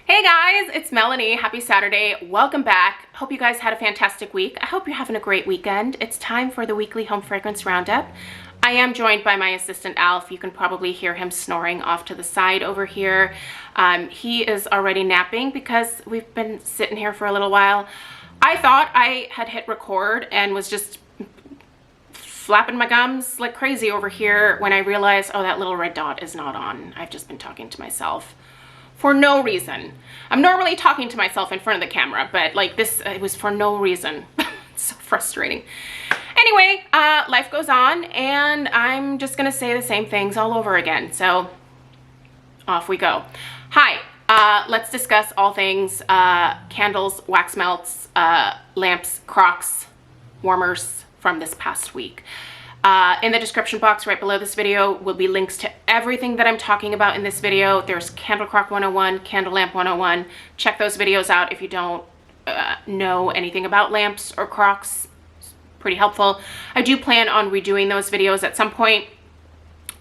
Hey guys, it's Melanie. Happy Saturday. Welcome back. Hope you guys had a fantastic week. I hope you're having a great weekend. It's time for the weekly home fragrance roundup. I am joined by my assistant Alf. You can probably hear him snoring off to the side over here. He is already napping because we've been sitting here for a little while. I thought I had hit record and was just flapping my gums like crazy over here when I realized, oh, that little red dot is not on. I've just been talking to myself for no reason. I'm normally talking to myself in front of the camera, but like this, it was for no reason. It's so frustrating. Anyway, life goes on and I'm just gonna say the same things all over again. So off we go. Hi, let's discuss all things candles, wax melts, lamps, Crocs, warmers from this past week. In the description box right below this video will be links to everything that I'm talking about in this video. There's Candle Croc 101, Candle Lamp 101. Check those videos out if you don't know anything about lamps or Crocs. It's pretty helpful. I do plan on redoing those videos at some point,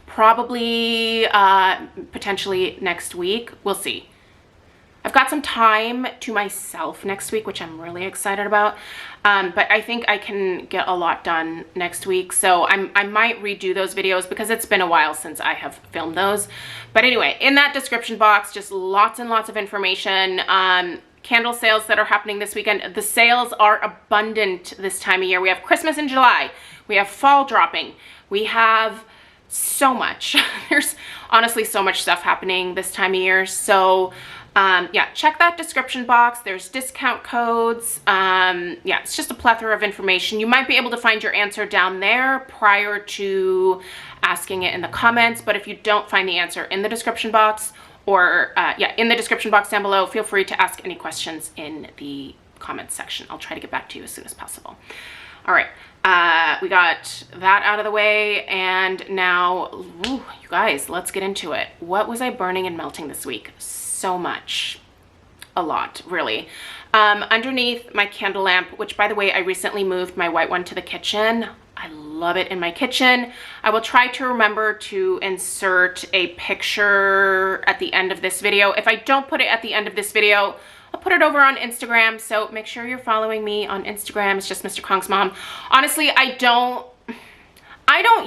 probably potentially next week. We'll see. I've got some time to myself next week, which I'm really excited about. But I think I can get a lot done next week. So I might redo those videos because it's been a while since I have filmed those. But anyway, in that description box, just lots and lots of information. Candle sales that are happening this weekend. The sales are abundant this time of year. We have Christmas in July. We have fall dropping. We have so much. There's honestly so much stuff happening this time of year. So yeah, check that description box. There's discount codes. Yeah, it's just a plethora of information. You might be able to find your answer down there prior to asking it in the comments. But if you don't find the answer in the description box or yeah, in the description box down below, feel free to ask any questions in the comments section. I'll try to get back to you as soon as possible. All right, we got that out of the way, and now, ooh, you guys, let's get into it. What was I burning and melting this week? So much. A lot, really. Underneath my candle lamp, which by the way, I recently moved my white one to the kitchen. I love it in my kitchen. I will try to remember to insert a picture at the end of this video. If I don't put it at the end of this video, I'll put it over on Instagram. So make sure you're following me on Instagram. It's just MrKongsMom. Honestly, I don't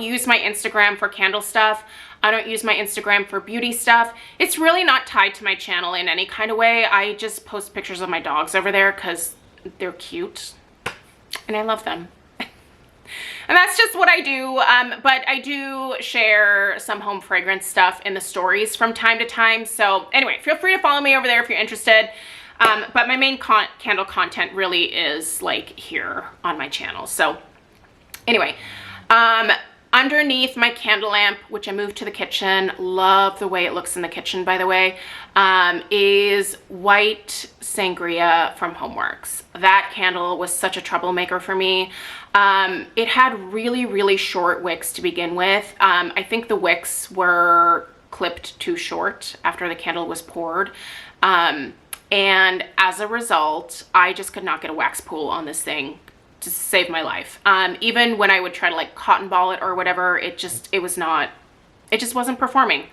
use my Instagram for candle stuff. I don't use my Instagram for beauty stuff. It's really not tied to my channel in any kind of way. I just post pictures of my dogs over there because they're cute and I love them. And that's just what I do. But I do share some home fragrance stuff in the stories from time to time. So anyway, feel free to follow me over there if you're interested. But my main candle content really is like here on my channel. So anyway, underneath my candle lamp, which I moved to the kitchen, love the way it looks in the kitchen, by the way, is white sangria from Homeworx. That candle was such a troublemaker for me. It had really, really short wicks to begin with. I think the wicks were clipped too short after the candle was poured. And as a result, I just could not get a wax pool on this thing to save my life. Even when I would try to like cotton ball it or whatever, it just wasn't performing.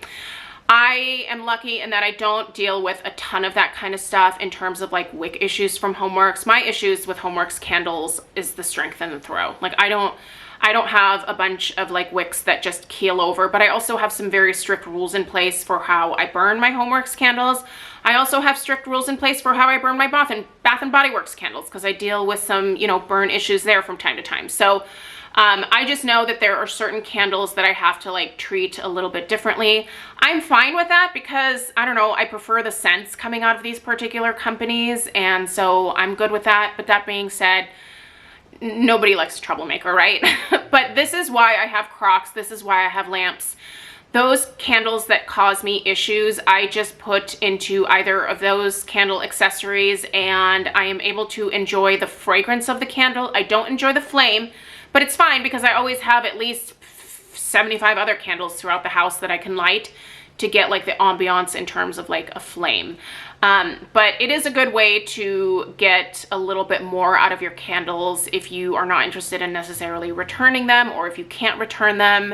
I am lucky in that I don't deal with a ton of that kind of stuff in terms of like wick issues from Homeworx. My issues with Homeworx candles is the strength and the throw. Like I don't have a bunch of like wicks that just keel over, but I also have some very strict rules in place for how I burn my Homeworx candles. I also have strict rules in place for how I burn my Bath and Body Works candles because I deal with some, you know, burn issues there from time to time. So I just know that there are certain candles that I have to like treat a little bit differently. I'm fine with that because I don't know, I prefer the scents coming out of these particular companies, and so I'm good with that. But that being said, nobody likes a troublemaker, right? But this is why I have Crocs. This is why I have lamps. Those candles that cause me issues, I just put into either of those candle accessories and I am able to enjoy the fragrance of the candle. I don't enjoy the flame, but it's fine because I always have at least 75 other candles throughout the house that I can light to get like the ambiance in terms of like a flame. But it is a good way to get a little bit more out of your candles if you are not interested in necessarily returning them or if you can't return them.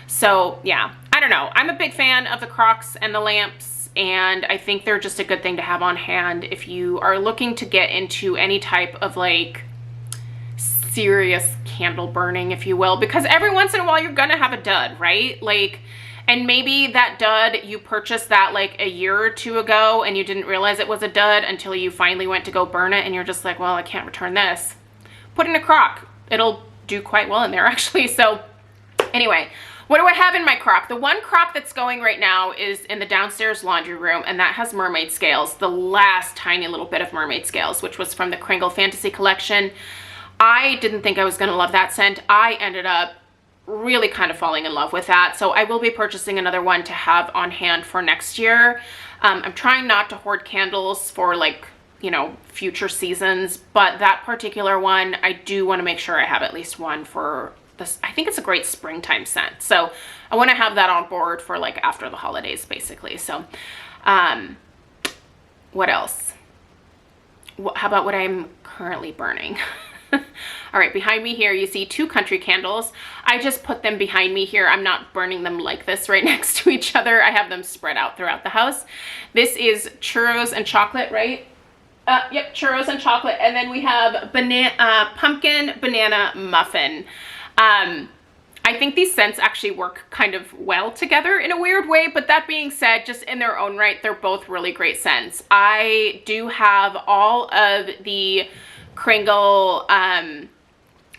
So yeah, I don't know. I'm a big fan of the Crocs and the lamps. and I think they're just a good thing to have on hand if you are looking to get into any type of like serious candle burning, if you will, because every once in a while you're gonna have a dud, right? Like, and maybe that dud, you purchased that like a year or two ago and you didn't realize it was a dud until you finally went to go burn it and you're just like, well, I can't return this. Put it in a crock. It'll do quite well in there actually. So anyway, what do I have in my crock? The one crock that's going right now is in the downstairs laundry room, and that has mermaid scales, the last tiny little bit of mermaid scales, which was from the Kringle Fantasy collection. I didn't think I was gonna love that scent. I ended up really kind of falling in love with that. So I will be purchasing another one to have on hand for next year. I'm trying not to hoard candles for like, you know, future seasons, but that particular one, I do want to make sure I have at least one for this. I think it's a great springtime scent. So I want to have that on board for like after the holidays, basically. So, what else? How about what I'm currently burning? All right, behind me here, you see 2 country candles. I just put them behind me here. I'm not burning them like this right next to each other. I have them spread out throughout the house. This is churros and chocolate, right? Yep, churros and chocolate. And then we have pumpkin banana muffin. I think these scents actually work kind of well together in a weird way, but that being said, just in their own right, they're both really great scents. I do have all of the Kringle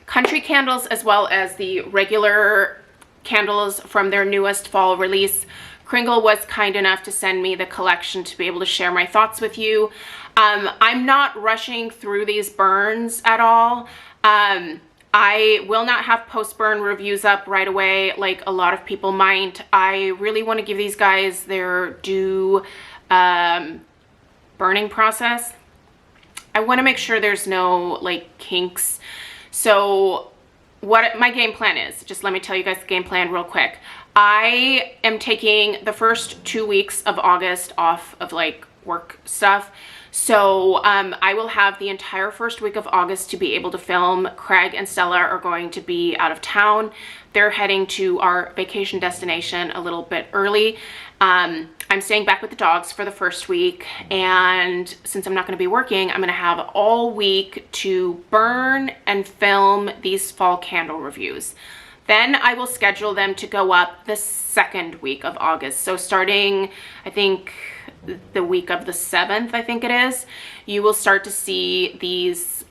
country candles as well as the regular candles from their newest fall release. Kringle was kind enough to send me the collection to be able to share my thoughts with you. I'm not rushing through these burns at all. I will not have post-burn reviews up right away like a lot of people might. I really want to give these guys their due burning process. I want to make sure there's no like kinks. So what my game plan is, just let me tell you guys the game plan real quick. I am taking the first 2 weeks of August off of like work stuff. So I will have the entire first week of August to be able to film. Craig and Stella are going to be out of town. They're heading to our vacation destination a little bit early. I'm staying back with the dogs for the first week, and since I'm not going to be working, I'm going to have all week to burn and film these fall candle reviews. Then I will schedule them to go up the second week of August. So starting, I think, the week of the 7th, I think it is, you will start to see these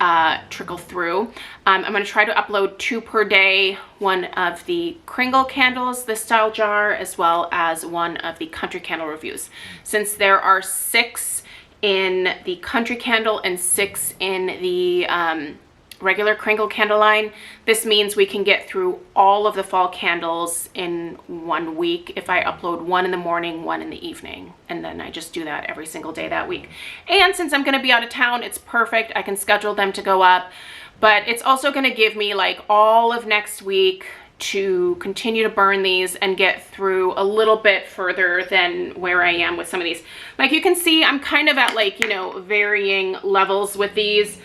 trickle through. I'm going to try to upload 2 per day, one of the Kringle candles, this style jar, as well as one of the country candle reviews. Since there are 6 in the country candle and 6 in the regular Kringle candle line, this means we can get through all of the fall candles in 1 week if I upload 1 in the morning, 1 in the evening, and then I just do that every single day that week. And since I'm going to be out of town, it's perfect. I can schedule them to go up, but it's also going to give me like all of next week to continue to burn these and get through a little bit further than where I am with some of these. Like you can see, I'm kind of at like, you know, varying levels with these.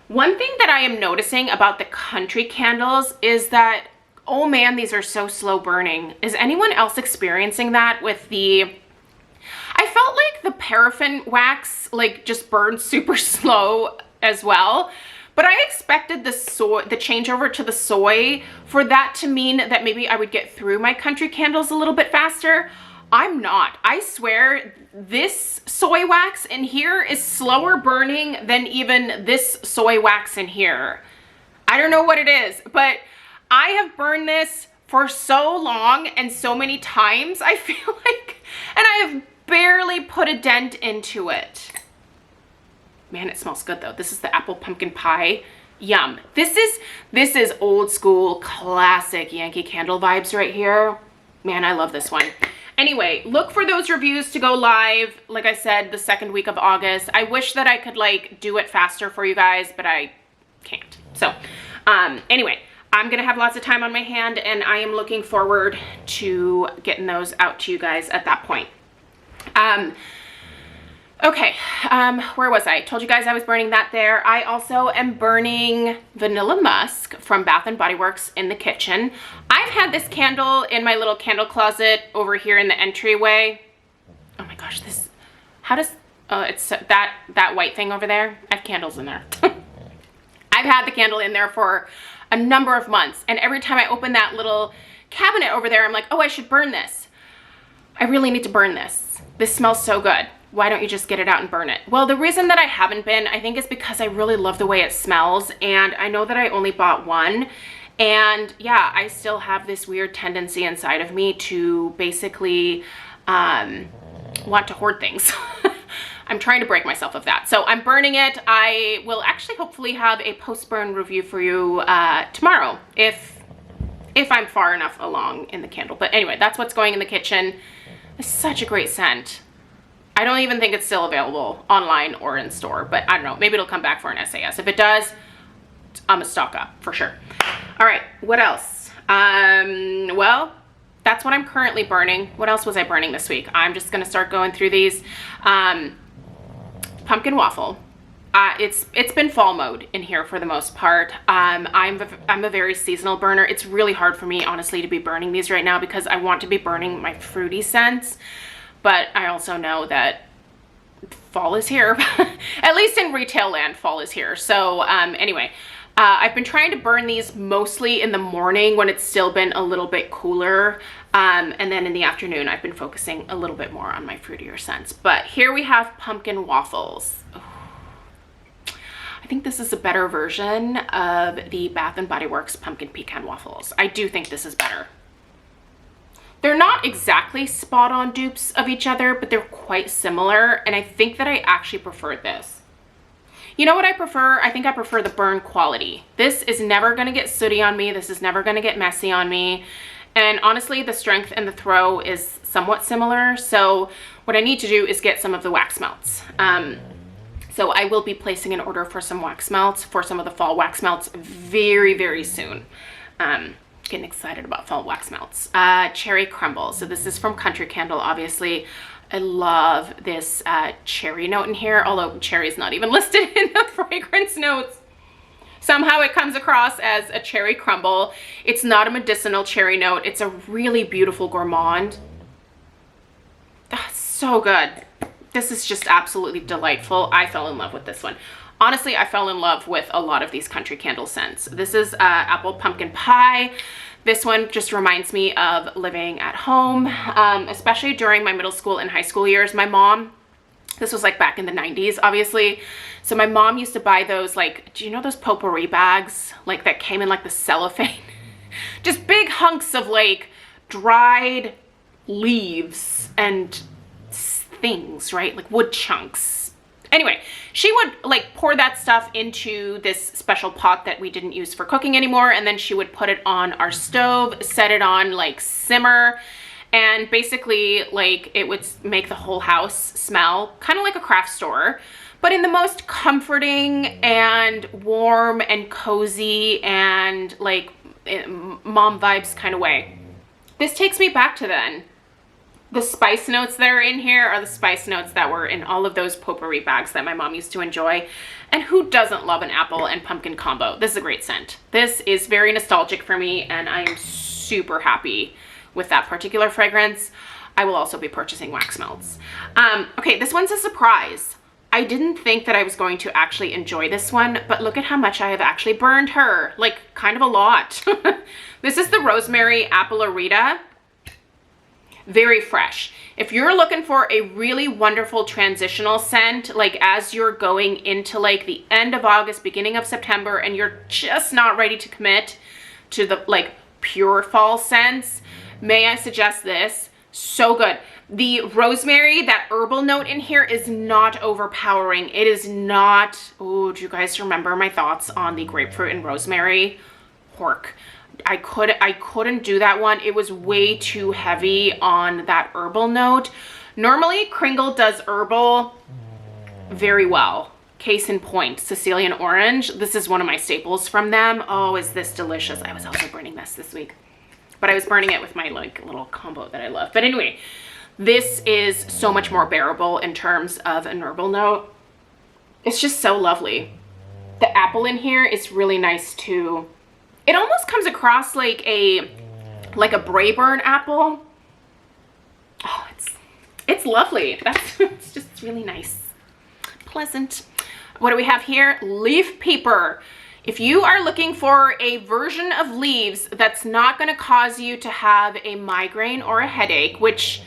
One thing that I am noticing about the country candles is that, oh man, these are so slow burning. Is anyone else experiencing that with the, I felt like the paraffin wax like just burned super slow as well, but I expected the changeover to the soy for that to mean that maybe I would get through my country candles a little bit faster. I'm not. I swear this soy wax in here is slower burning than even this soy wax in here. I don't know what it is, but I have burned this for so long and so many times, I feel like, and I have barely put a dent into it. Man, it smells good though. This is the apple pumpkin pie. Yum. This is old school classic Yankee Candle vibes right here. Man, I love this one. Anyway, look for those reviews to go live, like I said, the second week of August. I wish that I could like do it faster for you guys, but I can't. So anyway, I'm gonna have lots of time on my hand, and I am looking forward to getting those out to you guys at that point. Okay, where was I? Told you guys I was burning that there. I also am burning Vanilla Musk from Bath & Body Works in the kitchen. I've had this candle in my little candle closet over here in the entryway. Oh my gosh, how does, it's that white thing over there. I have candles in there. I've had the candle in there for a number of months, and every time I open that little cabinet over there, I'm like, oh, I should burn this. I really need to burn this. This smells so good. Why don't you just get it out and burn it? Well, the reason that I haven't been, I think, is because I really love the way it smells, and I know that I only bought one, and yeah, I still have this weird tendency inside of me to basically want to hoard things. I'm trying to break myself of that. So I'm burning it. I will actually hopefully have a post-burn review for you tomorrow if I'm far enough along in the candle. But anyway, that's what's going in the kitchen. It's such a great scent. I don't even think it's still available online or in store, but I don't know. Maybe it'll come back for an SAS. If it does, I'm gonna stock up for sure. All right, what else? Well, that's what I'm currently burning. What else was I burning this week? I'm just gonna start going through these. Pumpkin waffle. It's been fall mode in here for the most part. I'm a very seasonal burner. It's really hard for me, honestly, to be burning these right now because I want to be burning my fruity scents, but I also know that fall is here. At least in retail land, fall is here. So anyway, I've been trying to burn these mostly in the morning when it's still been a little bit cooler. And then in the afternoon, I've been focusing a little bit more on my fruitier scents. But here we have pumpkin waffles. Ooh. I think this is a better version of the Bath & Body Works pumpkin pecan waffles. I do think this is better. They're not exactly spot on dupes of each other, but they're quite similar. And I think that I actually prefer this. You know what I prefer? I think I prefer the burn quality. This is never gonna get sooty on me. This is never gonna get messy on me. And honestly, the strength and the throw is somewhat similar. So what I need to do is get some of the wax melts. So I will be placing an order for some wax melts, for some of the fall wax melts very, very soon. Getting excited about fall wax melts. Cherry crumble. So this is from Kringle Candle, obviously. I love this cherry note in here, although cherry is not even listed in the fragrance notes. Somehow it comes across as a cherry crumble. It's not a medicinal cherry note. It's a really beautiful gourmand. That's so good. This is just absolutely delightful. I fell in love with this one. Honestly, I fell in love with a lot of these Kringle Candle scents. This is apple pumpkin pie. This one just reminds me of living at home, especially during my middle school and high school years. My mom, this was like back in the 90s, obviously. So my mom used to buy those, like, do you know those potpourri bags? Like that came in like the cellophane? Just big hunks of like dried leaves and things, right? Like wood chunks. Anyway, she would like pour that stuff into this special pot that we didn't use for cooking anymore. And then she would put it on our stove, set it on like simmer. And basically like it would make the whole house smell kind of like a craft store, but in the most comforting and warm and cozy and like mom vibes kind of way. This takes me back to then. The spice notes that are in here are the spice notes that were in all of those potpourri bags that my mom used to enjoy. And who doesn't love an apple and pumpkin combo? This is a great scent. This is very nostalgic for me, and I am super happy with that particular fragrance. I will also be purchasing wax melts. Okay, this one's a surprise. I didn't think that I was going to actually enjoy this one, but look at how much I have actually burned her. Like, kind of a lot. This is the Rosemary Apple Arita. Very fresh. If you're looking for a really wonderful transitional scent, like as you're going into like the end of August, beginning of September, and you're just not ready to commit to the like pure fall scents, may I suggest this? So good. The rosemary, that herbal note in here is not overpowering. It is not, oh, do you guys remember my thoughts on the grapefruit and rosemary? Hork. I couldn't do that one. It was way too heavy on that herbal note. Normally, Kringle does herbal very well. Case in point, Sicilian orange. This is one of my staples from them. Oh, is this delicious. I was also burning this week. But I was burning it with my like little combo that I love. But anyway, this is so much more bearable in terms of an herbal note. It's just so lovely. The apple in here is really nice too. It almost comes across like a Braeburn apple. Oh, It's lovely. It's just really nice. Pleasant. What do we have here? Leaf paper. If you are looking for a version of leaves that's not going to cause you to have a migraine or a headache, which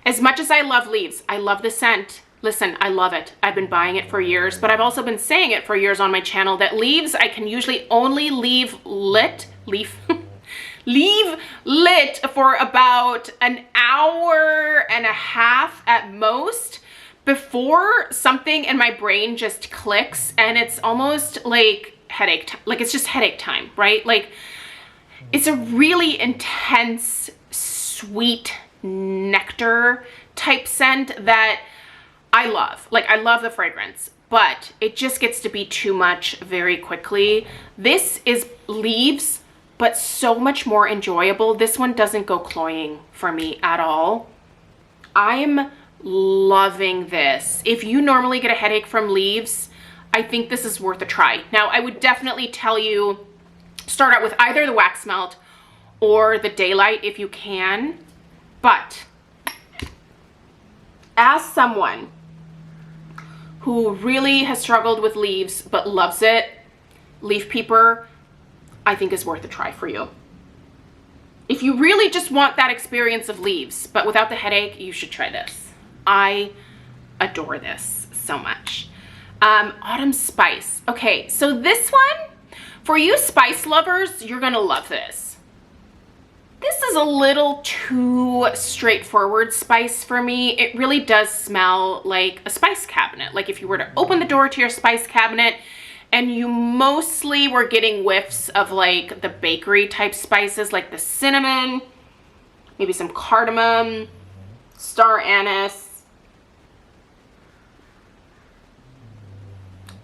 as much as I love leaves, I love the scent. Listen, I love it. I've been buying it for years, but I've also been saying it for years on my channel that leaves, I can usually only leave lit for about an hour and a half at most before something in my brain just clicks, and it's almost like headache time. Like, it's just headache time, right? Like, it's a really intense, sweet nectar type scent that I love. Like, I love the fragrance, but it just gets to be too much very quickly. This is leaves, but so much more enjoyable. This one doesn't go cloying for me at all. I'm loving this. If you normally get a headache from leaves, I think this is worth a try. Now, I would definitely tell you, start out with either the wax melt or the daylight if you can. But as someone who really has struggled with leaves but loves it, leaf peeper, I think is worth a try for you. If you really just want that experience of leaves but without the headache, you should try this. I adore this so much. Autumn spice. Okay, so this one, for you spice lovers, you're gonna love this. This is a little too straightforward spice for me. It really does smell like a spice cabinet. Like if you were to open the door to your spice cabinet and you mostly were getting whiffs of like the bakery type spices, like the cinnamon, maybe some cardamom, star anise,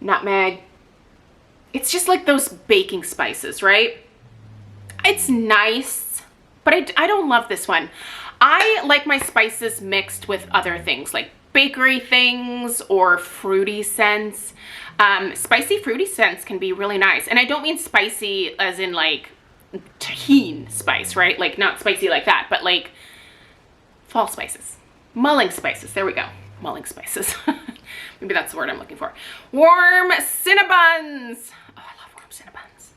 nutmeg. It's just like those baking spices, right? It's nice, but I don't love this one. I like my spices mixed with other things like bakery things or fruity scents. Spicy fruity scents can be really nice. And I don't mean spicy as in like tahini spice, right? Like not spicy like that, but like fall spices, mulling spices. There we go. Mulling spices. Maybe that's the word I'm looking for. Warm Cinnabons. Oh, I love warm Cinnabons.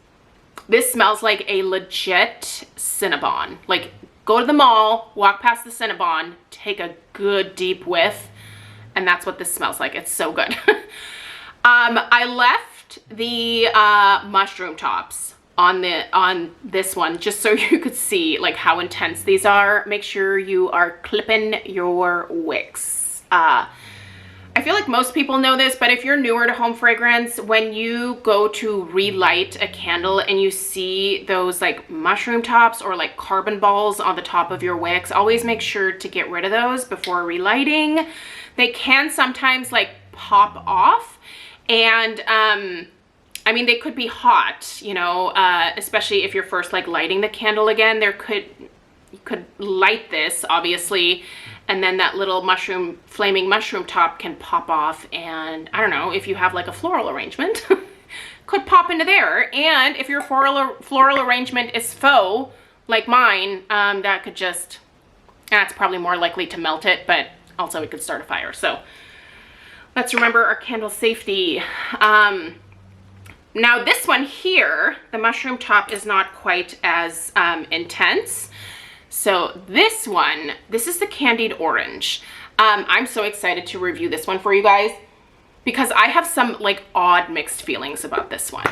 This smells like a legit Cinnabon. Like, go to the mall, walk past the Cinnabon, take a good deep whiff, and that's what this smells like. It's so good. I left the mushroom tops on this one just so you could see like how intense these are. Make sure you are clipping your wicks. I feel like most people know this, but if you're newer to home fragrance, when you go to relight a candle and you see those like mushroom tops or like carbon balls on the top of your wicks, always make sure to get rid of those before relighting. They can sometimes like pop off, and I mean, they could be hot, you know, especially if you're first like lighting the candle again. You could light this obviously, and then that little flaming mushroom top can pop off, and I don't know, if you have like a floral arrangement, could pop into there. And if your floral arrangement is faux, like mine, that could just, that's probably more likely to melt it, but also it could start a fire. So let's remember our candle safety. Now this one here, the mushroom top is not quite as intense. So this one, this is the Candied Orange. I'm so excited to review this one for you guys because I have some like odd mixed feelings about this one.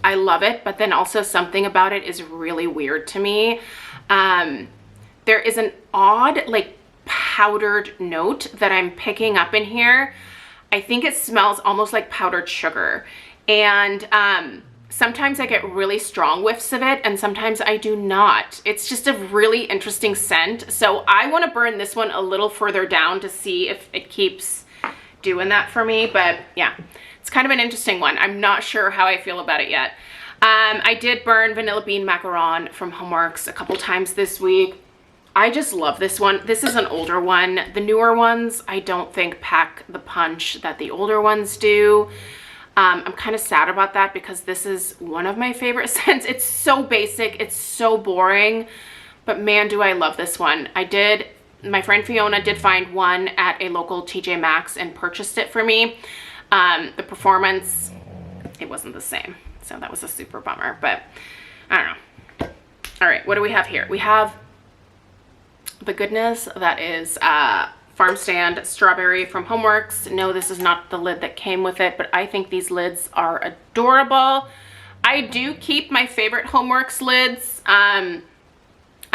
I love it, but then also something about it is really weird to me. There is an odd like powdered note that I'm picking up in here. I think it smells almost like powdered sugar. And sometimes I get really strong whiffs of it and sometimes I do not. It's just a really interesting scent. So I want to burn this one a little further down to see if it keeps doing that for me. But yeah, it's kind of an interesting one. I'm not sure how I feel about it yet. I did burn Vanilla Bean Macaron from Homeworx a couple times this week. I just love this one. This is an older one. The newer ones I don't think pack the punch that the older ones do. I'm kind of sad about that because this is one of my favorite scents. It's so basic, it's so boring, but man, do I love this one. I did My friend Fiona did find one at a local TJ Maxx and purchased it for me. The performance, it wasn't the same. So that was a super bummer, but I don't know. All right, what do we have here? We have the goodness that is Farm Stand Strawberry from Homeworx. No, this is not the lid that came with it, but I think these lids are adorable. I do keep my favorite Homeworx lids.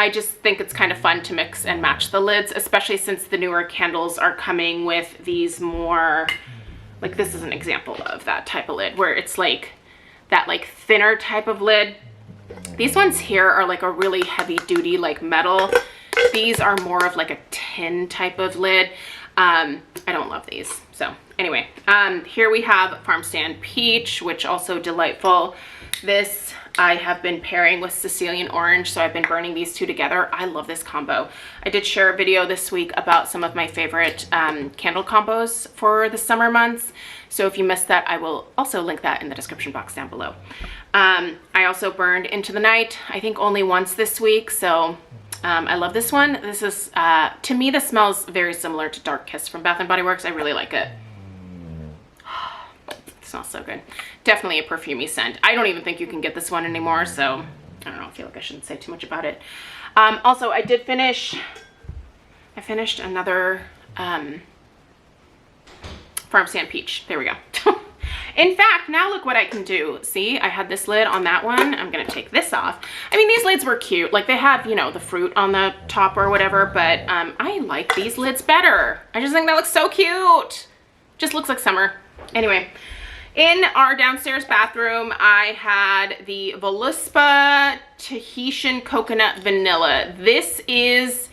I just think it's kind of fun to mix and match the lids, especially since the newer candles are coming with these more, like this is an example of that type of lid where it's like that like thinner type of lid. These ones here are like a really heavy duty like metal. These are more of like a tin type of lid. I don't love these. So anyway, here we have Farm Stand Peach, which also delightful. This I have been pairing with Sicilian Orange, so I've been burning these two together. I love this combo. I did share a video this week about some of my favorite candle combos for the summer months. So if you missed that, I will also link that in the description box down below. I also burned Into the Night, I think only once this week. So I love this one. This is, to me, this smells very similar to Dark Kiss from Bath & Body Works. I really like it. It smells so good. Definitely a perfumey scent. I don't even think you can get this one anymore, so I don't know, I feel like I shouldn't say too much about it. Also, I finished another Farm Stand Peach. There we go. In fact, now look what I can do. See, I had this lid on that one. I'm gonna take this off. I mean, these lids were cute. Like they have, you know, the fruit on the top or whatever, but I like these lids better. I just think that looks so cute. Just looks like summer. Anyway, in our downstairs bathroom, I had the Voluspa Tahitian Coconut Vanilla. This is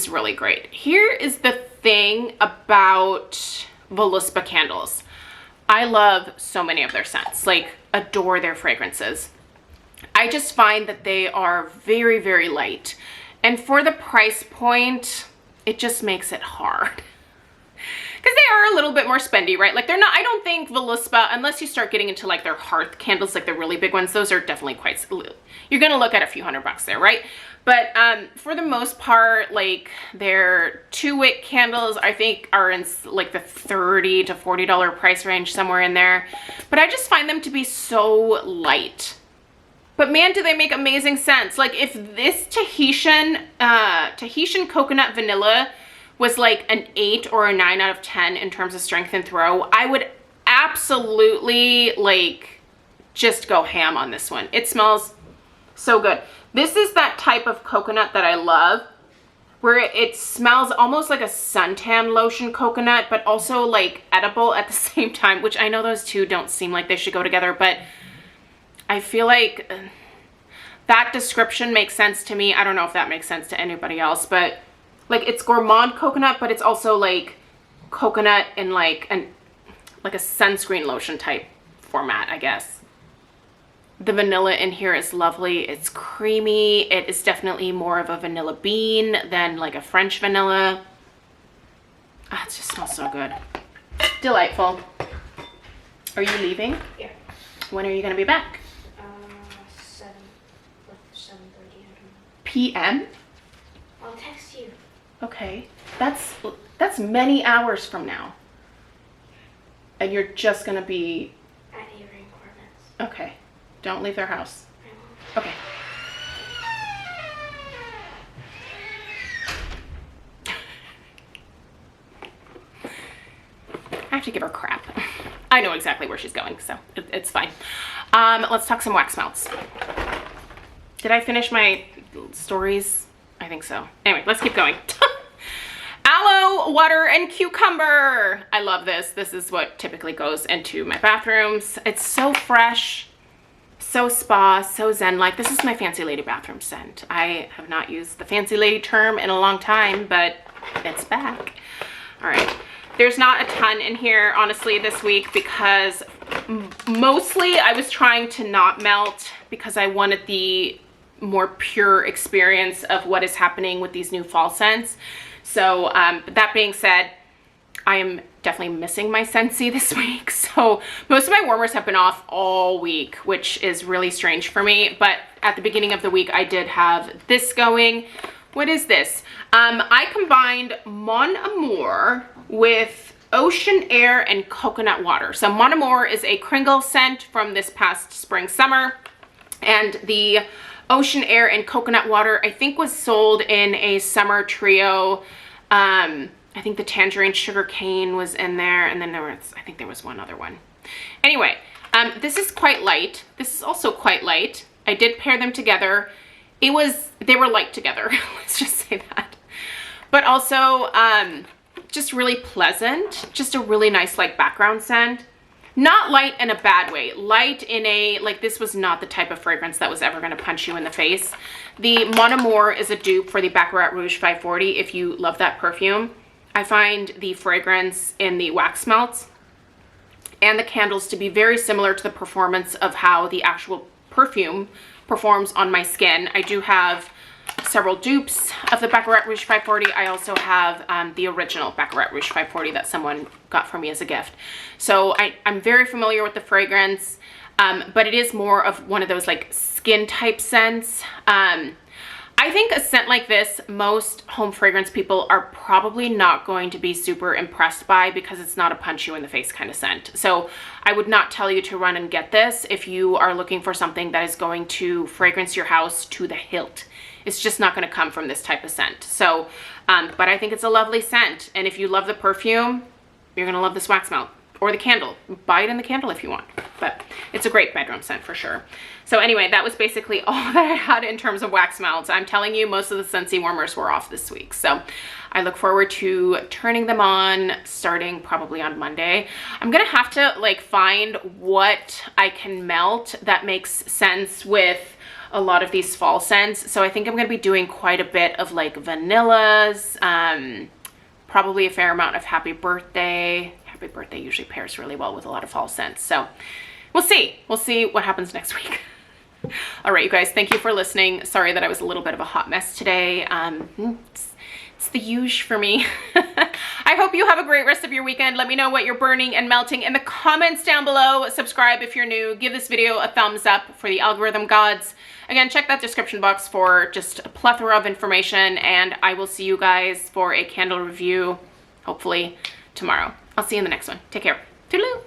really great. Here is the thing about Voluspa candles. I love so many of their scents, like adore their fragrances. I just find that they are very, very light. And for the price point, it just makes it hard. Because they are a little bit more spendy, right? Like they're not, I don't think Voluspa, unless you start getting into like their hearth candles, like the really big ones, those are definitely quite, you're gonna look at a few $100 there, right? But for the most part, like their 2-wick candles, I think are in like the $30 to $40 price range, somewhere in there. But I just find them to be so light. But man, do they make amazing scents. Like if this Tahitian Coconut Vanilla was like an 8 or a 9 out of 10 in terms of strength and throw, I would absolutely like just go ham on this one. It smells so good. This is that type of coconut that I love, where it smells almost like a suntan lotion coconut, but also like edible at the same time, which I know those two don't seem like they should go together, but I feel like that description makes sense to me. I don't know if that makes sense to anybody else, but like it's gourmand coconut, but it's also like coconut in like a sunscreen lotion type format, I guess. The vanilla in here is lovely. It's creamy. It is definitely more of a vanilla bean than like a French vanilla. Ah, it just smells so good. Delightful. Are you leaving? Yeah. When are you going to be back? 7:30, I don't know. PM? I'll text you. Okay. That's many hours from now. And you're just going to be... At Avery and Corvettes. Okay. Don't leave their house. I won't. Okay. I have to give her crap. I know exactly where she's going, so it's fine. Let's talk some wax melts. Did I finish my stories? I think so. Anyway, let's keep going. Aloe, water, and cucumber. I love this. This is what typically goes into my bathrooms. It's so fresh. So spa, so zen-like. This is my fancy lady bathroom scent. I have not used the fancy lady term in a long time, but it's back. All right. There's not a ton in here, honestly, this week because mostly I was trying to not melt because I wanted the more pure experience of what is happening with these new fall scents. So that being said, I am definitely missing my Scentsy this week. So most of my warmers have been off all week, which is really strange for me. But at the beginning of the week, I did have this going, What is this? I combined Mon Amour with Ocean Air and Coconut Water. So Mon Amour is a Kringle scent from this past spring, summer. And the Ocean Air and Coconut Water, I think, was sold in a summer trio. I think the Tangerine Sugar Cane was in there. And then I think there was one other one. Anyway, this is quite light. This is also quite light. I did pair them together. They were light together. Let's just say that. But also, just really pleasant. Just a really nice, like, background scent. Not light in a bad way. Light in a, like, this was not the type of fragrance that was ever going to punch you in the face. The Mon Amour is a dupe for the Baccarat Rouge 540 if you love that perfume. I find the fragrance in the wax melts and the candles to be very similar to the performance of how the actual perfume performs on my skin. I do have several dupes of the Baccarat Rouge 540. I also have the original Baccarat Rouge 540 that someone got for me as a gift. So I'm very familiar with the fragrance, but it is more of one of those like skin type scents. I think a scent like this, most home fragrance people are probably not going to be super impressed by because it's not a punch you in the face kind of scent. So I would not tell you to run and get this if you are looking for something that is going to fragrance your house to the hilt. It's just not going to come from this type of scent. So, but I think it's a lovely scent. And if you love the perfume, you're going to love this wax melt or the candle. Buy it in the candle if you want, but it's a great bedroom scent for sure. So anyway, that was basically all that I had in terms of wax melts. I'm telling you, most of the Scentsy warmers were off this week. So I look forward to turning them on starting probably on Monday. I'm going to have to like find what I can melt that makes sense with a lot of these fall scents. So I think I'm going to be doing quite a bit of like vanillas, probably a fair amount of Happy Birthday. Happy Birthday usually pairs really well with a lot of fall scents. So we'll see. We'll see what happens next week. All right, you guys, thank you for listening. Sorry that I was a little bit of a hot mess today. It's the usual for me. I hope you have a great rest of your weekend. Let me know what you're burning and melting in the comments down below. Subscribe if you're new. Give this video a thumbs up for the algorithm gods. Again, check that description box for just a plethora of information, and I will see you guys for a candle review, hopefully tomorrow. I'll see you in the next one. Take care. Toodaloo.